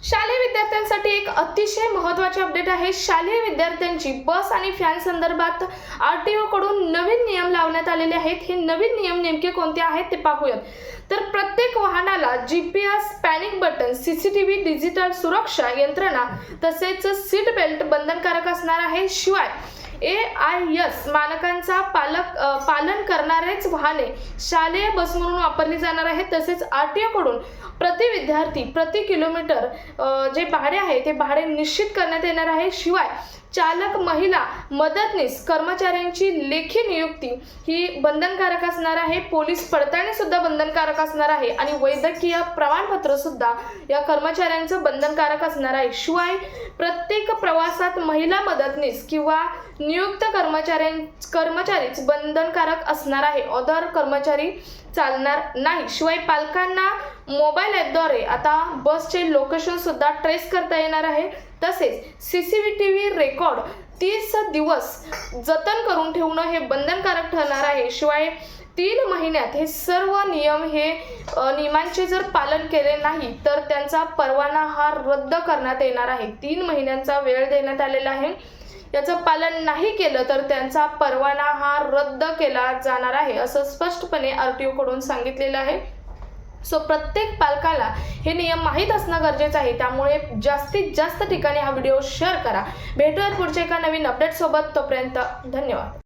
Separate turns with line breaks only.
शालेय विद्यार्थ्यांसाठी एक अतिशय महत्त्वाचे अपडेट आहे। शालेय विद्यार्थ्यांची बस आणि फॅन संदर्भात आरटीओ कडून नवीन नियम लावण्यात आलेले आहेत। हे नवीन नियम नेमके कोणते आहेत ते पाहूयात। तर प्रत्येक वाहनाला GPS, panic button, CCTV, digital सुरक्षा यंत्रणा तसेच सीट बेल्ट बंधनकारक असणार आहे। शिवाय AIS मानकांचा पालन करणारेच वाहने शालेय बस म्हणून वापरली जाणार आहेत। तसेच आरटीओ कडून प्रति विद्यार्थी प्रति किलोमीटर जे भाडे आहे ते भाडे निश्चित करण्यात येणार आहे। शिवाय चालक, महिला, मदतनीस कर्मचाऱ्यांची लेखी नियुक्ती ही बंधनकारक असणार आहे। पोलीस पडताळणी सुद्धा बंधनकारक असणार आहे आणि वैद्यकीय प्रमाणपत्र सुद्धा या कर्मचाऱ्यांचं बंधनकारक असणार आहे। शिवाय प्रत्येक प्रवासात महिला मदतनीस किंवा नियुक्त कर्मचारीच बंधनकारक असणार आहे। अदर कर्मचारी चालणार नाही। शिवाय पालकांना मोबाईल ॲपद्वारे आता बसचे लोकेशन सुद्धा ट्रेस करता येणार आहे। तसेच सीसीटीव्ही रेकॉर्ड 30 दिवस जतन करून ठेवणं हे बंधनकारक ठरणार आहे। शिवाय 3 महिन्यात हे सर्व नियमांचे जर पालन केले नाही तर त्यांचा परवाना हा रद्द करण्यात येणार आहे। 3 महिन्यांचा वेळ देण्यात आलेला आहे। याचं पालन नाही केलं तर त्यांचा परवाना हा रद्द केला जाणार आहे असं स्पष्टपणे आरटीओ कडून सांगितलेलं आहे। सो प्रत्येक पालकाला हे नियम माहीत असणं गरजेचं आहे। त्यामुळे जास्तीत जास्त ठिकाणी हा व्हिडिओ शेअर करा। भेटूयात पुढच्या एका नवीन अपडेट सोबत। तोपर्यंत धन्यवाद।